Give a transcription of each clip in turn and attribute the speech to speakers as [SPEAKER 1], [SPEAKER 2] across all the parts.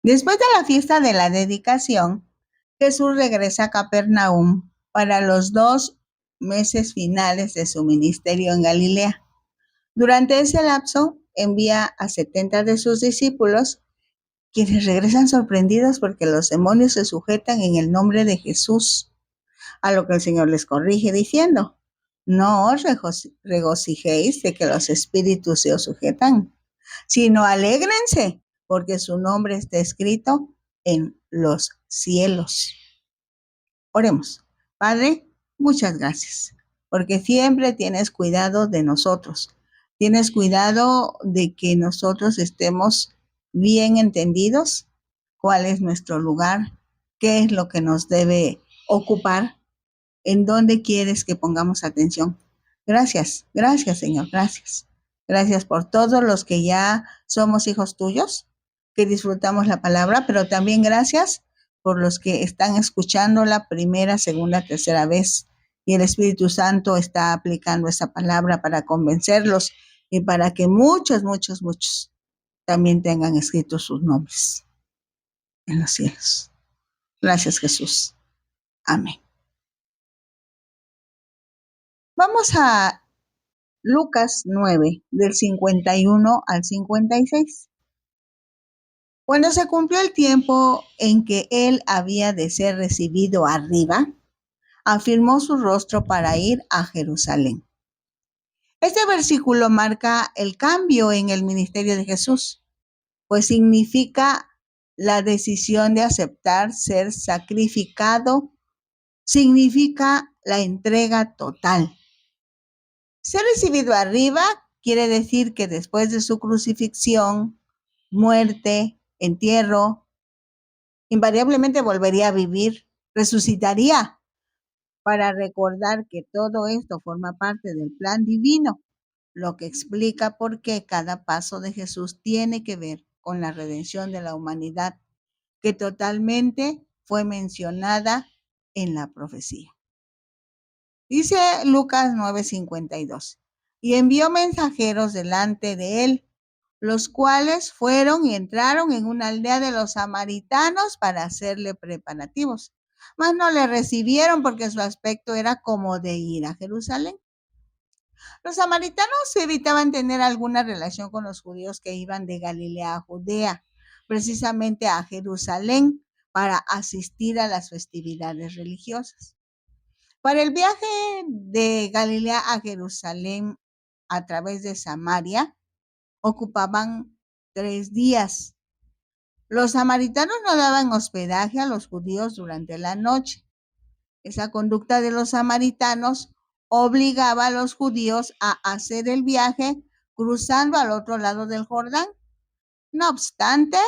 [SPEAKER 1] Después de la fiesta de la dedicación, Jesús regresa a Capernaum para los 2 meses finales de su ministerio en Galilea. Durante ese lapso, envía a 70 de sus discípulos, quienes regresan sorprendidos porque los demonios se sujetan en el nombre de Jesús, a lo que el Señor les corrige diciendo: no os regocijéis de que los espíritus se os sujetan, sino alégrense, porque su nombre está escrito en los cielos. Oremos. Padre, muchas gracias, porque siempre tienes cuidado de nosotros. Tienes cuidado de que nosotros estemos bien entendidos cuál es nuestro lugar, qué es lo que nos debe ocupar, en dónde quieres que pongamos atención. Gracias, gracias, Señor, gracias. Gracias por todos los que ya somos hijos tuyos, que disfrutamos la palabra, pero también gracias por los que están escuchando la primera, segunda, tercera vez, y el Espíritu Santo está aplicando esa palabra para convencerlos y para que muchos, muchos, muchos también tengan escritos sus nombres en los cielos. Gracias, Jesús. Amén. Vamos a Lucas 9, del 51 al 56. Cuando se cumplió el tiempo en que él había de ser recibido arriba, afirmó su rostro para ir a Jerusalén. Este versículo marca el cambio en el ministerio de Jesús, pues significa la decisión de aceptar ser sacrificado, significa la entrega total. Ser recibido arriba quiere decir que después de su crucifixión, muerte, entierro, invariablemente volvería a vivir, resucitaría, para recordar que todo esto forma parte del plan divino, lo que explica por qué cada paso de Jesús tiene que ver con la redención de la humanidad, que totalmente fue mencionada en la profecía. Dice Lucas 9:52, y envió mensajeros delante de él, los cuales fueron y entraron en una aldea de los samaritanos para hacerle preparativos. Mas no le recibieron porque su aspecto era como de ir a Jerusalén. Los samaritanos evitaban tener alguna relación con los judíos que iban de Galilea a Judea, precisamente a Jerusalén, para asistir a las festividades religiosas. Para el viaje de Galilea a Jerusalén a través de Samaria, ocupaban 3 días. Los samaritanos no daban hospedaje a los judíos durante la noche. Esa conducta de los samaritanos obligaba a los judíos a hacer el viaje cruzando al otro lado del Jordán. No obstante,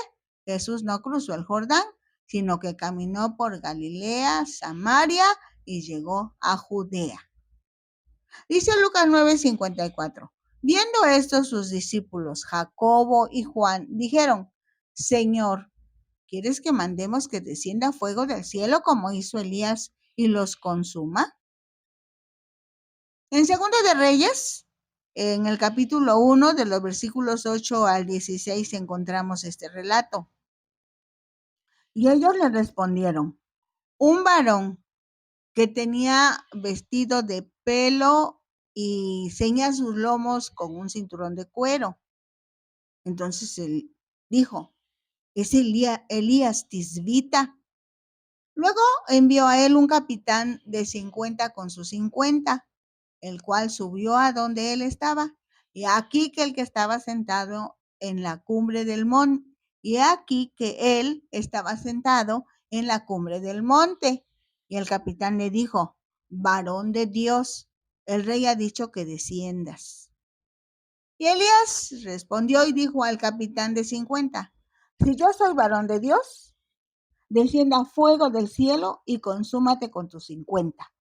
[SPEAKER 1] Jesús no cruzó el Jordán, sino que caminó por Galilea, Samaria y llegó a Judea. Dice Lucas 9:54. Viendo esto, sus discípulos, Jacobo y Juan, dijeron: Señor, ¿quieres que mandemos que descienda fuego del cielo como hizo Elías y los consuma? En Segunda de Reyes, en el capítulo 1, de los versículos 8 al 16, encontramos este relato. Y ellos le respondieron: un varón que tenía vestido de pelo y ceñía sus lomos con un cinturón de cuero. Entonces él dijo: es Elías Tisbita. Luego envió a él un capitán de 50 con sus 50, el cual subió a donde él estaba. Y aquí que el que estaba sentado en la cumbre del monte, y aquí que él estaba sentado en la cumbre del monte. Y el capitán le dijo: varón de Dios, el rey ha dicho que desciendas. Y Elías respondió y dijo al capitán de 50: si yo soy varón de Dios, descienda fuego del cielo y consúmate con tus 50.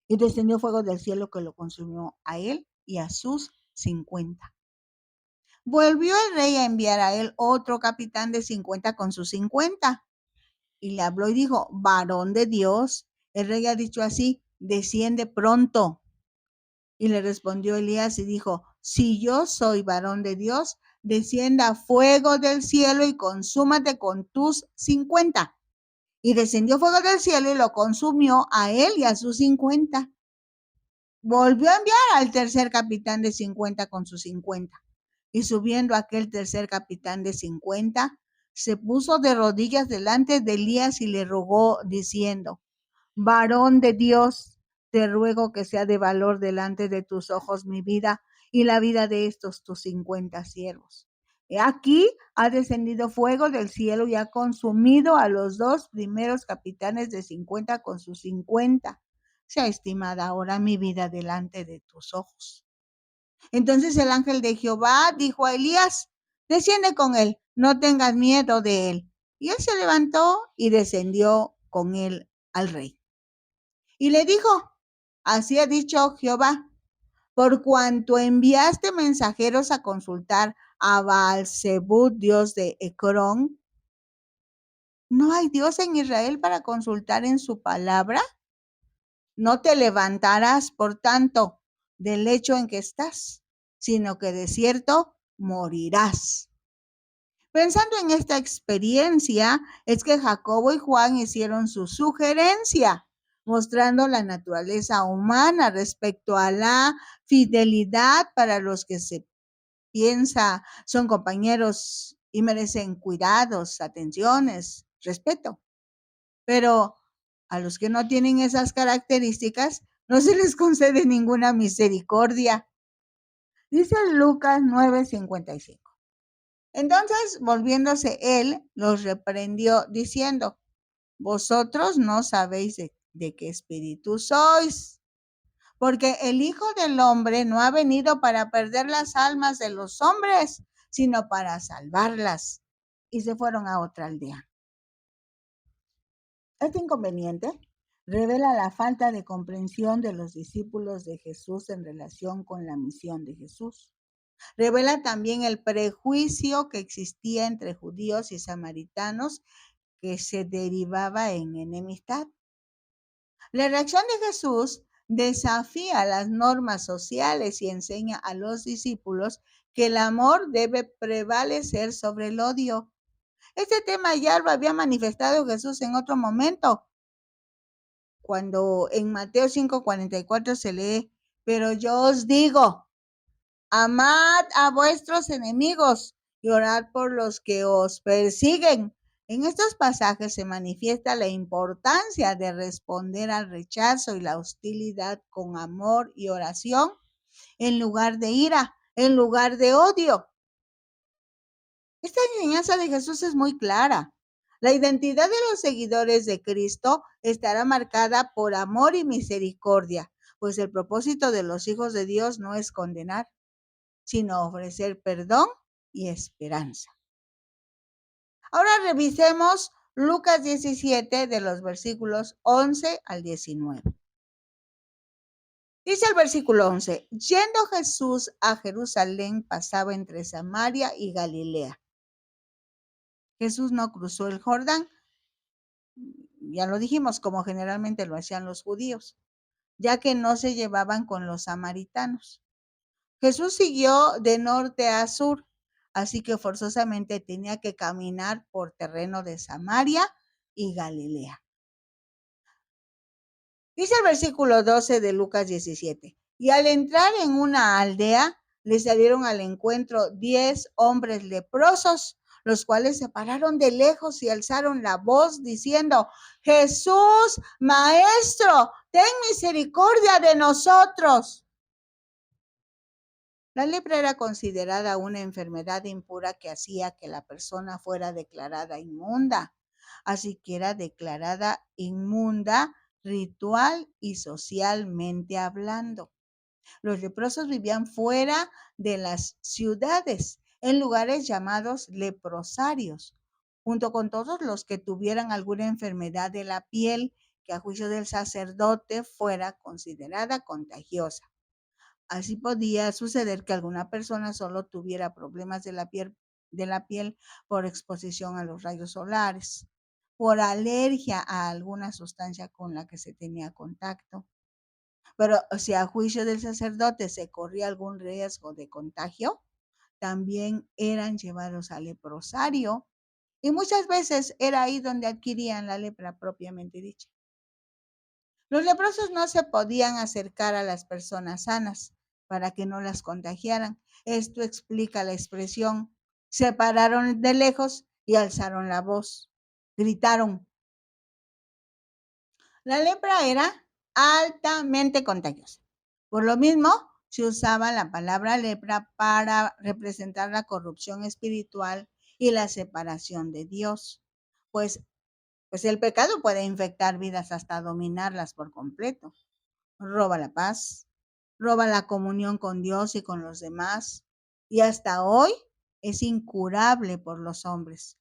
[SPEAKER 1] Y descendió fuego del cielo que lo consumió a él y a sus 50. Volvió el rey a enviar a él otro capitán de 50 con sus 50. Y le habló y dijo: varón de Dios, el rey ha dicho así, desciende pronto. Y le respondió Elías y dijo: si yo soy varón de Dios, descienda fuego del cielo y consúmate con tus 50. Y descendió fuego del cielo y lo consumió a él y a sus 50. Volvió a enviar al tercer capitán de 50 con sus 50. Y subiendo aquel tercer capitán de 50, se puso de rodillas delante de Elías y le rogó diciendo: varón de Dios, te ruego que sea de valor delante de tus ojos mi vida y la vida de estos tus 50 siervos. He aquí ha descendido fuego del cielo y ha consumido a los dos primeros capitanes de 50 con sus 50. Sea estimada ahora mi vida delante de tus ojos. Entonces el ángel de Jehová dijo a Elías: desciende con él, no tengas miedo de él. Y él se levantó y descendió con él al rey. Y le dijo: así ha dicho Jehová, por cuanto enviaste mensajeros a consultar a Baal-zebub, dios de Ecrón, ¿no hay Dios en Israel para consultar en su palabra? No te levantarás, por tanto, del lecho en que estás, sino que de cierto morirás. Pensando en esta experiencia, es que Jacobo y Juan hicieron su sugerencia, mostrando la naturaleza humana respecto a la fidelidad para los que se piensa son compañeros y merecen cuidados, atenciones, respeto. Pero a los que no tienen esas características, no se les concede ninguna misericordia. Dice Lucas 9:55. Entonces, volviéndose él, los reprendió diciendo: vosotros no sabéis de qué espíritu sois, porque el Hijo del Hombre no ha venido para perder las almas de los hombres, sino para salvarlas. Y se fueron a otra aldea. Este inconveniente revela la falta de comprensión de los discípulos de Jesús en relación con la misión de Jesús. Revela también el prejuicio que existía entre judíos y samaritanos, que se derivaba en enemistad. La reacción de Jesús desafía las normas sociales y enseña a los discípulos que el amor debe prevalecer sobre el odio. Este tema ya lo había manifestado Jesús en otro momento, cuando en Mateo 5:44 se lee: pero yo os digo, amad a vuestros enemigos y orad por los que os persiguen. En estos pasajes se manifiesta la importancia de responder al rechazo y la hostilidad con amor y oración, en lugar de ira, en lugar de odio. Esta enseñanza de Jesús es muy clara. La identidad de los seguidores de Cristo estará marcada por amor y misericordia, pues el propósito de los hijos de Dios no es condenar, sino ofrecer perdón y esperanza. Ahora revisemos Lucas 17 de los versículos 11 al 19. Dice el versículo 11: yendo Jesús a Jerusalén, pasaba entre Samaria y Galilea. Jesús no cruzó el Jordán, ya lo dijimos, como generalmente lo hacían los judíos, ya que no se llevaban con los samaritanos. Jesús siguió de norte a sur, así que forzosamente tenía que caminar por terreno de Samaria y Galilea. Dice el versículo 12 de Lucas 17: y al entrar en una aldea, le salieron al encuentro 10 hombres leprosos, los cuales se pararon de lejos y alzaron la voz diciendo: Jesús, Maestro, ten misericordia de nosotros. La lepra era considerada una enfermedad impura que hacía que la persona fuera declarada inmunda. Así que era declarada inmunda ritual y socialmente hablando. Los leprosos vivían fuera de las ciudades, en lugares llamados leprosarios, junto con todos los que tuvieran alguna enfermedad de la piel que a juicio del sacerdote fuera considerada contagiosa. Así podía suceder que alguna persona solo tuviera problemas de la piel por exposición a los rayos solares, por alergia a alguna sustancia con la que se tenía contacto. Pero si a juicio del sacerdote se corría algún riesgo de contagio, también eran llevados al leprosario y muchas veces era ahí donde adquirían la lepra propiamente dicha. Los leprosos no se podían acercar a las personas sanas para que no las contagiaran. Esto explica la expresión: se pararon de lejos y alzaron la voz. Gritaron. La lepra era altamente contagiosa. Por lo mismo, se usaba la palabra lepra para representar la corrupción espiritual y la separación de Dios. Pues, pues el pecado puede infectar vidas hasta dominarlas por completo. Roba la paz, roba la comunión con Dios y con los demás, y hasta hoy es incurable por los hombres.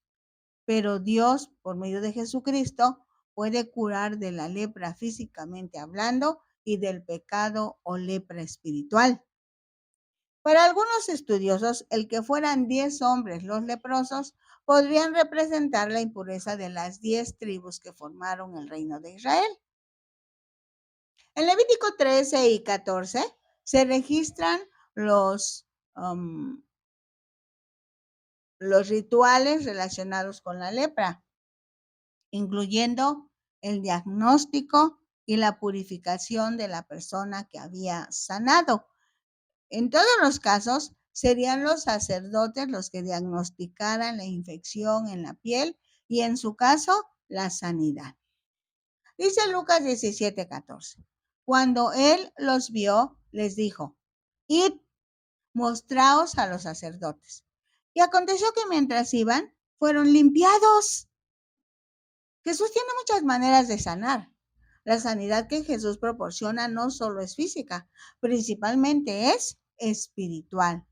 [SPEAKER 1] Pero Dios, por medio de Jesucristo, puede curar de la lepra físicamente hablando y del pecado o lepra espiritual. Para algunos estudiosos, el que fueran 10 hombres los leprosos podrían representar la impureza de las 10 tribus que formaron el reino de Israel. En Levítico 13 y 14 se registran los rituales relacionados con la lepra, incluyendo el diagnóstico y la purificación de la persona que había sanado. En todos los casos, serían los sacerdotes los que diagnosticaran la infección en la piel y, en su caso, la sanidad. Dice Lucas 17:14. Cuando él los vio, les dijo: id, mostraos a los sacerdotes. Y aconteció que mientras iban, fueron limpiados. Jesús tiene muchas maneras de sanar. La sanidad que Jesús proporciona no solo es física, principalmente es espiritual.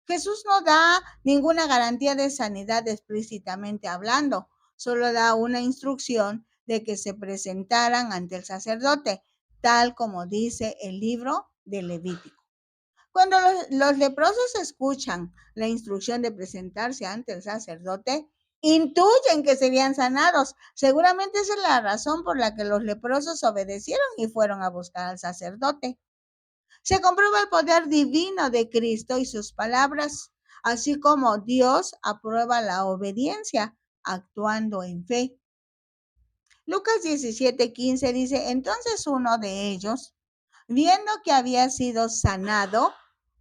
[SPEAKER 1] Jesús no da ninguna garantía de sanidad explícitamente hablando, solo da una instrucción de que se presentaran ante el sacerdote, tal como dice el libro de Levítico. Cuando los leprosos escuchan la instrucción de presentarse ante el sacerdote, intuyen que serían sanados. Seguramente esa es la razón por la que los leprosos obedecieron y fueron a buscar al sacerdote. Se comprueba el poder divino de Cristo y sus palabras, así como Dios aprueba la obediencia actuando en fe. Lucas 17:15 dice: entonces uno de ellos, viendo que había sido sanado,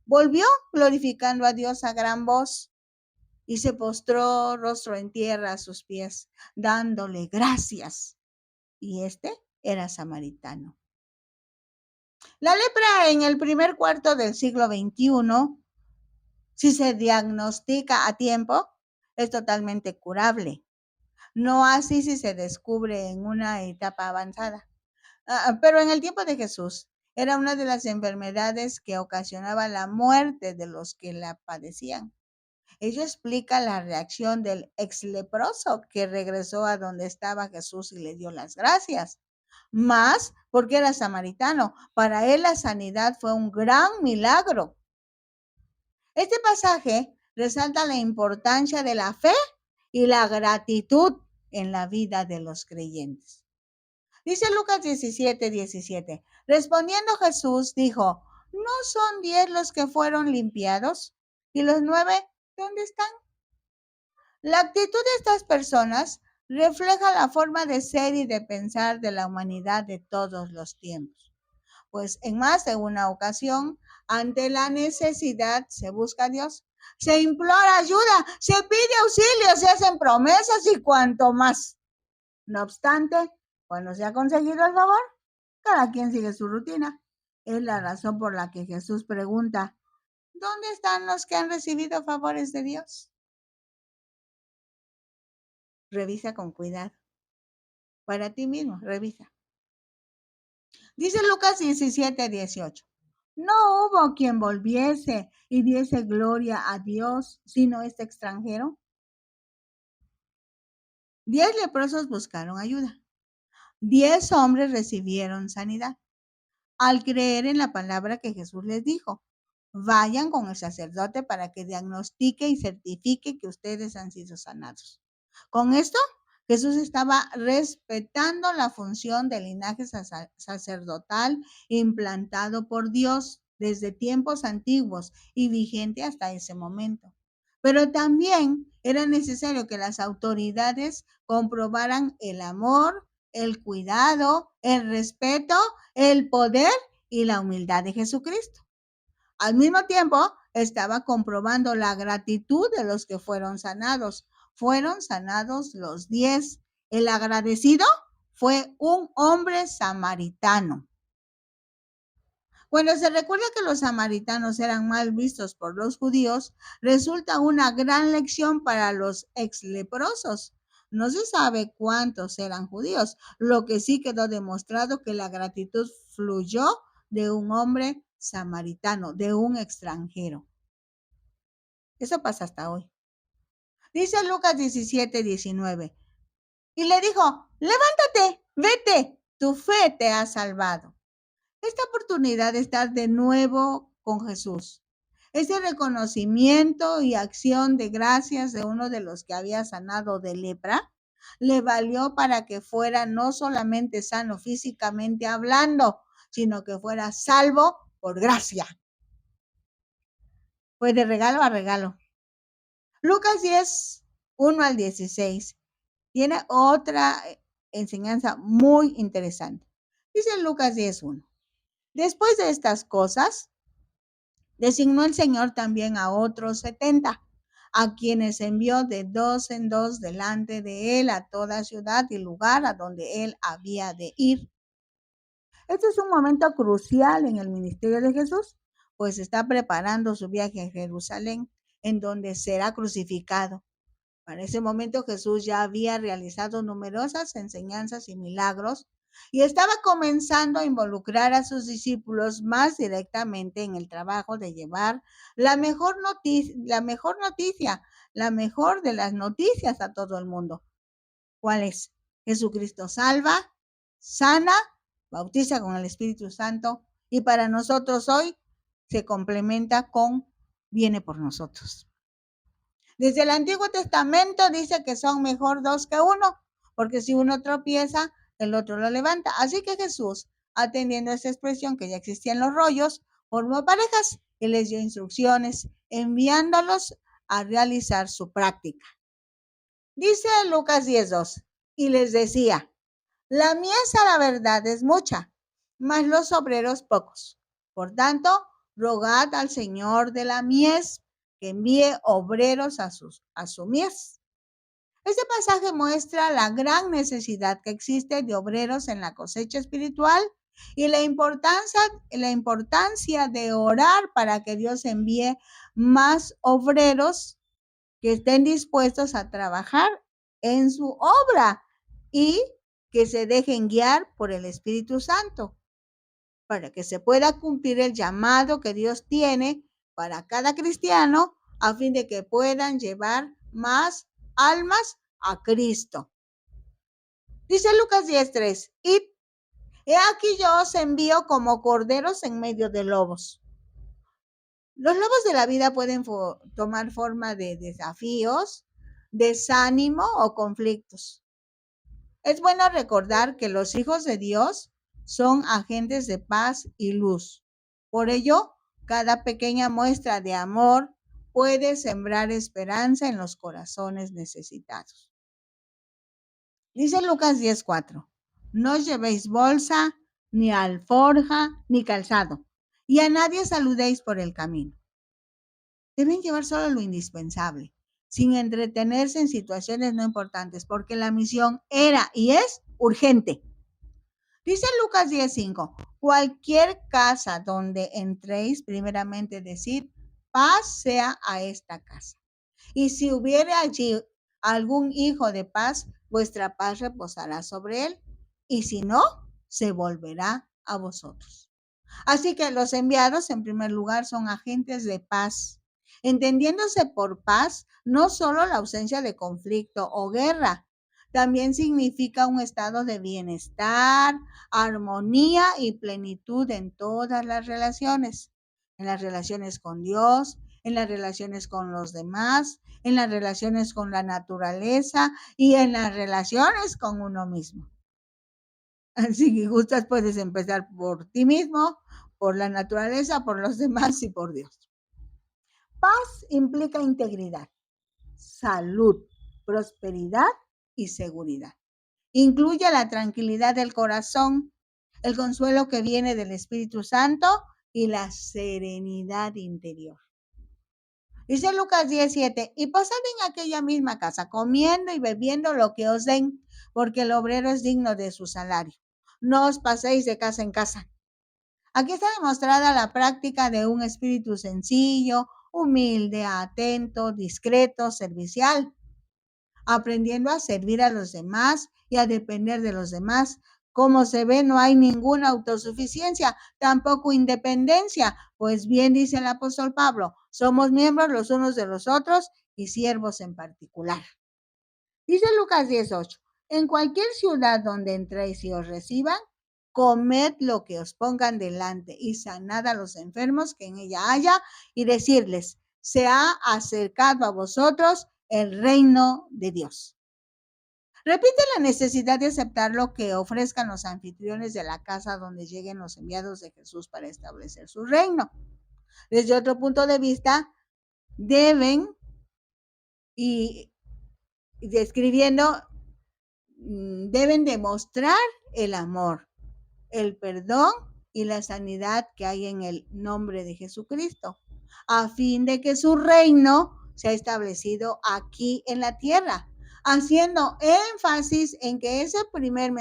[SPEAKER 1] volvió glorificando a Dios a gran voz y se postró rostro en tierra a sus pies, dándole gracias. Y este era samaritano. La lepra en el primer cuarto del siglo XXI, si se diagnostica a tiempo, es totalmente curable. No así si se descubre en una etapa avanzada. Pero en el tiempo de Jesús era una de las enfermedades que ocasionaba la muerte de los que la padecían. Ello explica la reacción del ex leproso que regresó a donde estaba Jesús y le dio las gracias. Más porque era samaritano. Para él la sanidad fue un gran milagro. Este pasaje resalta la importancia de la fe y la gratitud en la vida de los creyentes. Dice Lucas 17:17. Respondiendo Jesús dijo: ¿no son 10 los que fueron limpiados? ¿Y los 9 dónde están? La actitud de estas personas refleja la forma de ser y de pensar de la humanidad de todos los tiempos. Pues en más de una ocasión, ante la necesidad, se busca a Dios, se implora ayuda, se pide auxilio, se hacen promesas y cuanto más. No obstante, cuando se ha conseguido el favor, cada quien sigue su rutina. Es la razón por la que Jesús pregunta: ¿dónde están los que han recibido favores de Dios? Revisa con cuidado. Para ti mismo, revisa. Dice Lucas 17:18. No hubo quien volviese y diese gloria a Dios, sino este extranjero. 10 leprosos buscaron ayuda. 10 hombres recibieron sanidad al creer en la palabra que Jesús les dijo. Vayan con el sacerdote para que diagnostique y certifique que ustedes han sido sanados. Con esto, Jesús estaba respetando la función del linaje sacerdotal implantado por Dios desde tiempos antiguos y vigente hasta ese momento. Pero también era necesario que las autoridades comprobaran el amor, el cuidado, el respeto, el poder y la humildad de Jesucristo. Al mismo tiempo, estaba comprobando la gratitud de los que fueron sanados. Fueron sanados los 10. El agradecido fue un hombre samaritano. Cuando se recuerda que los samaritanos eran mal vistos por los judíos, resulta una gran lección para los ex-leprosos. No se sabe cuántos eran judíos, lo que sí quedó demostrado que la gratitud fluyó de un hombre samaritano, de un extranjero. Eso pasa hasta hoy. Dice Lucas 17:19. Y le dijo, levántate, vete, tu fe te ha salvado. Esta oportunidad de estar de nuevo con Jesús, ese reconocimiento y acción de gracias de uno de los que había sanado de lepra, le valió para que fuera no solamente sano físicamente hablando, sino que fuera salvo por gracia. Fue de regalo a regalo. Lucas 10, 1 al 16, tiene otra enseñanza muy interesante. Dice Lucas 10:1. Después de estas cosas, designó el Señor también a otros 70, a quienes envió de dos en dos delante de él a toda ciudad y lugar a donde él había de ir. Este es un momento crucial en el ministerio de Jesús, pues está preparando su viaje a Jerusalén, en donde será crucificado. Para ese momento Jesús ya había realizado numerosas enseñanzas y milagros y estaba comenzando a involucrar a sus discípulos más directamente en el trabajo de llevar la mejor noticia, la mejor de las noticias a todo el mundo. ¿Cuál es? Jesucristo salva, sana, bautiza con el Espíritu Santo y para nosotros hoy se complementa con viene por nosotros. Desde el Antiguo Testamento dice que son mejor dos que uno, porque si uno tropieza, el otro lo levanta. Así que Jesús, atendiendo a esa expresión que ya existía en los rollos, formó parejas y les dio instrucciones, enviándolos a realizar su práctica. Dice Lucas 10:2, y les decía, la mies a la verdad es mucha, mas los obreros pocos. Por tanto, rogad al Señor de la mies que envíe obreros a su mies. Este pasaje muestra la gran necesidad que existe de obreros en la cosecha espiritual y la importancia de orar para que Dios envíe más obreros que estén dispuestos a trabajar en su obra y que se dejen guiar por el Espíritu Santo para que se pueda cumplir el llamado que Dios tiene para cada cristiano a fin de que puedan llevar más almas a Cristo. Dice Lucas 10:3, y he aquí yo os envío como corderos en medio de lobos. Los lobos de la vida pueden tomar forma de desafíos, desánimo o conflictos. Es bueno recordar que los hijos de Dios son agentes de paz y luz. Por ello, cada pequeña muestra de amor puede sembrar esperanza en los corazones necesitados. Dice Lucas 10:4, no llevéis bolsa, ni alforja, ni calzado, y a nadie saludéis por el camino. Deben llevar solo lo indispensable, sin entretenerse en situaciones no importantes, porque la misión era y es urgente. Dice Lucas 10:5, cualquier casa donde entréis, primeramente decid, paz sea a esta casa. Y si hubiere allí algún hijo de paz, vuestra paz reposará sobre él, y si no, se volverá a vosotros. Así que los enviados, en primer lugar, son agentes de paz, entendiéndose por paz no solo la ausencia de conflicto o guerra, también significa un estado de bienestar, armonía y plenitud en todas las relaciones, en las relaciones con Dios, en las relaciones con los demás, en las relaciones con la naturaleza y en las relaciones con uno mismo. Si gustas, puedes empezar por ti mismo, por la naturaleza, por los demás y por Dios. Paz implica integridad, salud, prosperidad y seguridad. Incluye la tranquilidad del corazón, el consuelo que viene del Espíritu Santo y la serenidad interior. Dice Lucas 17, y pasad en aquella misma casa, comiendo y bebiendo lo que os den, porque el obrero es digno de su salario. No os paséis de casa en casa. Aquí está demostrada la práctica de un espíritu sencillo, humilde, atento, discreto, servicial, aprendiendo a servir a los demás y a depender de los demás. Como se ve, no hay ninguna autosuficiencia, tampoco independencia, pues bien dice el apóstol Pablo, somos miembros los unos de los otros y siervos en particular. Dice Lucas 18, en cualquier ciudad donde entréis y os reciban, comed lo que os pongan delante y sanad a los enfermos que en ella haya y decirles, se ha acercado a vosotros el reino de Dios. Repite la necesidad de aceptar lo que ofrezcan los anfitriones de la casa donde lleguen los enviados de Jesús para establecer su reino. Desde otro punto de vista, deben y describiendo, deben demostrar el amor, el perdón y la sanidad que hay en el nombre de Jesucristo, a fin de que su reino sea establecido aquí en la tierra, haciendo énfasis en que ese primer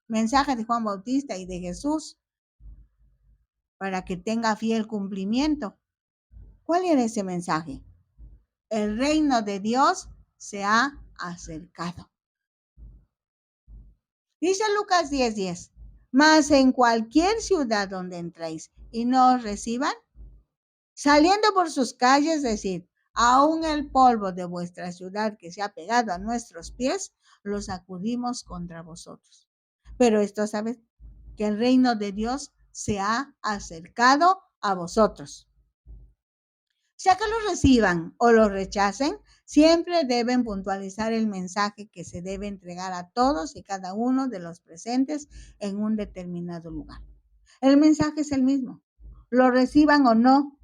[SPEAKER 1] mensaje de Juan Bautista y de Jesús, para que tenga fiel cumplimiento. ¿Cuál era ese mensaje? El reino de Dios se ha acercado. Dice Lucas 10:10, mas en cualquier ciudad donde entréis y no os reciban, saliendo por sus calles, decid, aún el polvo de vuestra ciudad que se ha pegado a nuestros pies, lo sacudimos contra vosotros. Pero esto sabed, que el reino de Dios se ha acercado a vosotros. Sea que los reciban o los rechacen, siempre deben puntualizar el mensaje que se debe entregar a todos y cada uno de los presentes en un determinado lugar. El mensaje es el mismo, lo reciban o no.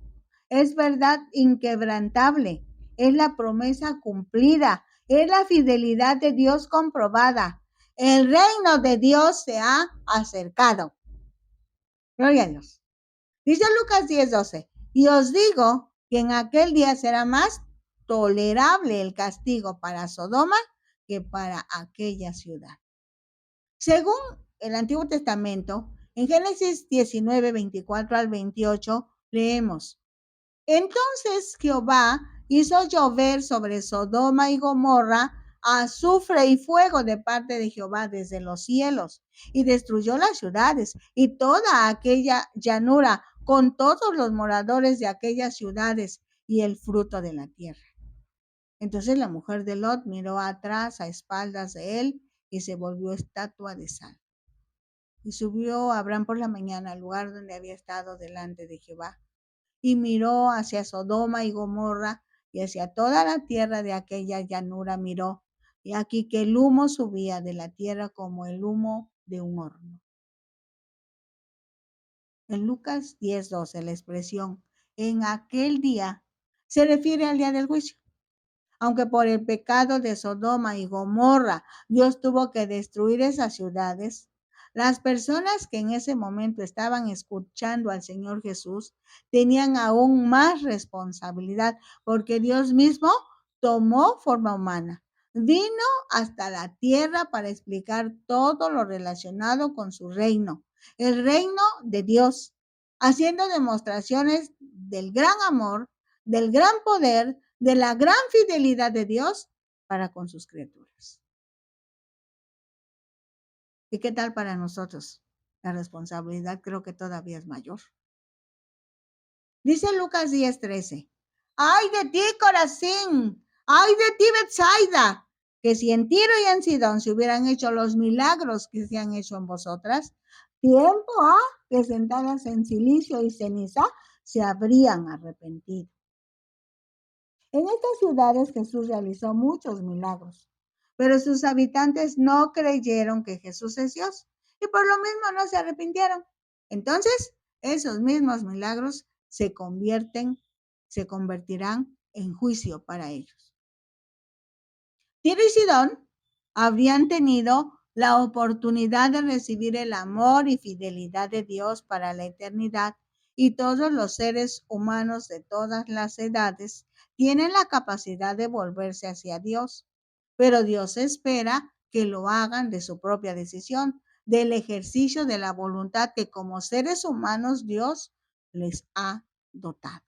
[SPEAKER 1] Es verdad inquebrantable, es la promesa cumplida, es la fidelidad de Dios comprobada. El reino de Dios se ha acercado. Gloria a Dios. Dice Lucas 10:12, y os digo que en aquel día será más tolerable el castigo para Sodoma que para aquella ciudad. Según el Antiguo Testamento, en Génesis 19:24-28, leemos, entonces Jehová hizo llover sobre Sodoma y Gomorra azufre y fuego de parte de Jehová desde los cielos, y destruyó las ciudades y toda aquella llanura con todos los moradores de aquellas ciudades y el fruto de la tierra. Entonces la mujer de Lot miró atrás a espaldas de él y se volvió estatua de sal. Y subió Abraham por la mañana al lugar donde había estado delante de Jehová y miró hacia Sodoma y Gomorra y hacia toda la tierra de aquella llanura miró, y aquí que el humo subía de la tierra como el humo de un horno. En Lucas 10:12 la expresión en aquel día se refiere al día del juicio. Aunque por el pecado de Sodoma y Gomorra Dios tuvo que destruir esas ciudades, las personas que en ese momento estaban escuchando al Señor Jesús tenían aún más responsabilidad porque Dios mismo tomó forma humana. Vino hasta la tierra para explicar todo lo relacionado con su reino, el reino de Dios, haciendo demostraciones del gran amor, del gran poder, de la gran fidelidad de Dios para con sus criaturas. ¿Y qué tal para nosotros? La responsabilidad creo que todavía es mayor. Dice Lucas 10:13, ¡ay de ti, Corazín! ¡Ay de ti, Betsaida! Que si en Tiro y en Sidón se hubieran hecho los milagros que se han hecho en vosotras, tiempo ha que sentadas en silicio y ceniza se habrían arrepentido. En estas ciudades Jesús realizó muchos milagros, pero sus habitantes no creyeron que Jesús es Dios y por lo mismo no se arrepintieron. Entonces, esos mismos milagros se convertirán en juicio para ellos. Tiro y Sidón habrían tenido la oportunidad de recibir el amor y fidelidad de Dios para la eternidad, y todos los seres humanos de todas las edades tienen la capacidad de volverse hacia Dios, pero Dios espera que lo hagan de su propia decisión, del ejercicio de la voluntad que como seres humanos Dios les ha dotado.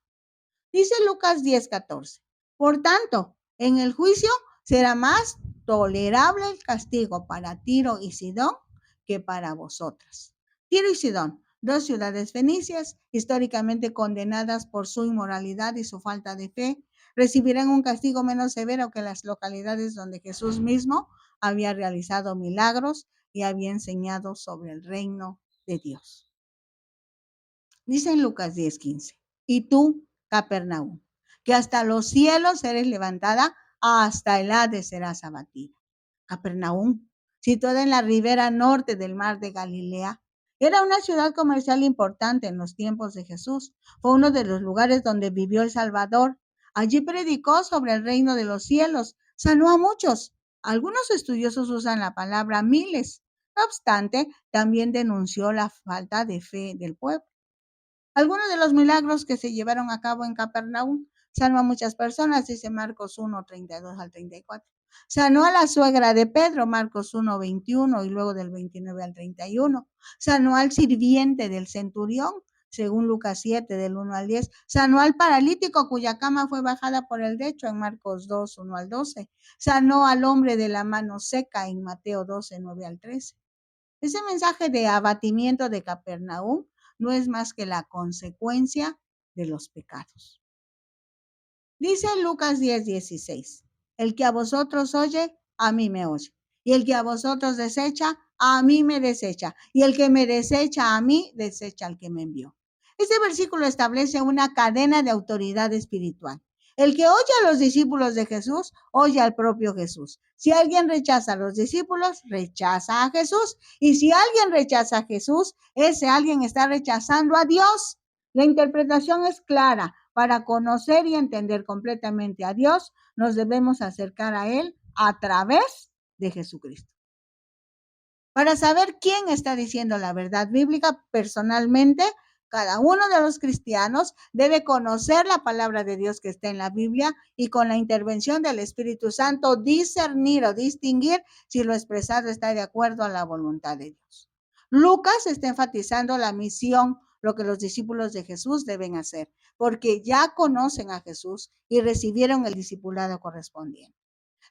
[SPEAKER 1] Dice Lucas 10:14. Por tanto, en el juicio será más tolerable el castigo para Tiro y Sidón que para vosotras. Tiro y Sidón, dos ciudades fenicias, históricamente condenadas por su inmoralidad y su falta de fe, recibirán un castigo menos severo que las localidades donde Jesús mismo había realizado milagros y había enseñado sobre el reino de Dios. Dice en Lucas 10:15, y tú, Capernaum, que hasta los cielos eres levantada, hasta el Hades serás abatida. Capernaum, situada en la ribera norte del mar de Galilea, era una ciudad comercial importante en los tiempos de Jesús. Fue uno de los lugares donde vivió el Salvador. Allí predicó sobre el reino de los cielos, sanó a muchos. Algunos estudiosos usan la palabra miles. No obstante, también denunció la falta de fe del pueblo. Algunos de los milagros que se llevaron a cabo en Capernaum sanó a muchas personas, dice Marcos 1, 32 al 34. Sanó a la suegra de Pedro, Marcos 1, 21 y luego del 29 al 31. Sanó al sirviente del centurión, según Lucas 7, del 1 al 10. Sanó al paralítico cuya cama fue bajada por el techo en Marcos 2, 1 al 12. Sanó al hombre de la mano seca en Mateo 12, 9 al 13. Ese mensaje de abatimiento de Capernaum no es más que la consecuencia de los pecados. Dice Lucas 10:16, el que a vosotros oye, a mí me oye. Y el que a vosotros desecha, a mí me desecha. Y el que me desecha a mí, desecha al que me envió. Este versículo establece una cadena de autoridad espiritual. El que oye a los discípulos de Jesús, oye al propio Jesús. Si alguien rechaza a los discípulos, rechaza a Jesús. Y si alguien rechaza a Jesús, ese alguien está rechazando a Dios. La interpretación es clara. Para conocer y entender completamente a Dios, nos debemos acercar a Él a través de Jesucristo. Para saber quién está diciendo la verdad bíblica, personalmente, cada uno de los cristianos debe conocer la palabra de Dios que está en la Biblia y con la intervención del Espíritu Santo discernir o distinguir si lo expresado está de acuerdo a la voluntad de Dios. Lucas está enfatizando la misión, lo que los discípulos de Jesús deben hacer, porque ya conocen a Jesús y recibieron el discipulado correspondiente.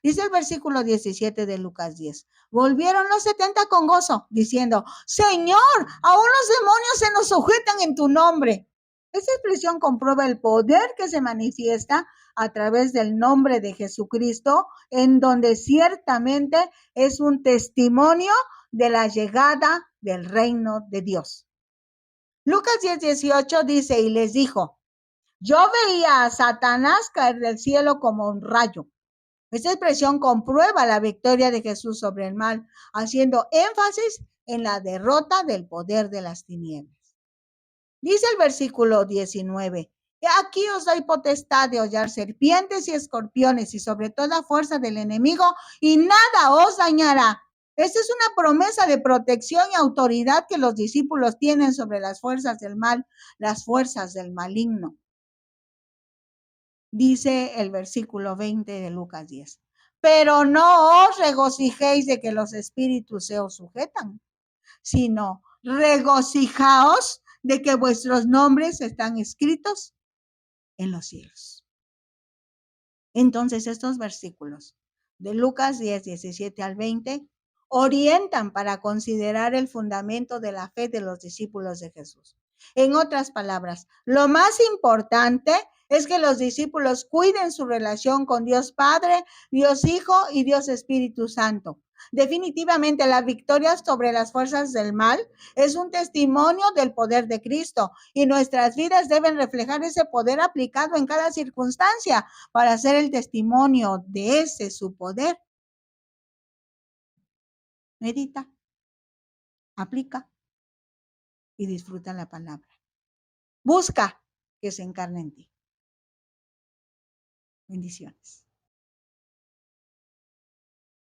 [SPEAKER 1] Dice el versículo 17 de Lucas 10. Volvieron los 70 con gozo, diciendo, Señor, aún los demonios se nos sujetan en tu nombre. Esta expresión comprueba el poder que se manifiesta a través del nombre de Jesucristo, en donde ciertamente es un testimonio de la llegada del reino de Dios. Lucas 10:18 dice, y les dijo, yo veía a Satanás caer del cielo como un rayo. Esta expresión comprueba la victoria de Jesús sobre el mal, haciendo énfasis en la derrota del poder de las tinieblas. Dice el versículo 19, aquí os doy potestad de hollar serpientes y escorpiones y sobre toda fuerza del enemigo y nada os dañará. Esta es una promesa de protección y autoridad que los discípulos tienen sobre las fuerzas del mal, las fuerzas del maligno. Dice el versículo 20 de Lucas 10. Pero no os regocijéis de que los espíritus se os sujetan, sino regocijaos de que vuestros nombres están escritos en los cielos. Entonces estos versículos de Lucas 10, 17 al 20 orientan para considerar el fundamento de la fe de los discípulos de Jesús. En otras palabras, lo más importante es que los discípulos cuiden su relación con Dios Padre, Dios Hijo y Dios Espíritu Santo. Definitivamente la victoria sobre las fuerzas del mal es un testimonio del poder de Cristo y nuestras vidas deben reflejar ese poder aplicado en cada circunstancia para hacer el testimonio de ese su poder. Medita. aplica y disfruta la palabra. Busca que se encarne en ti. Bendiciones.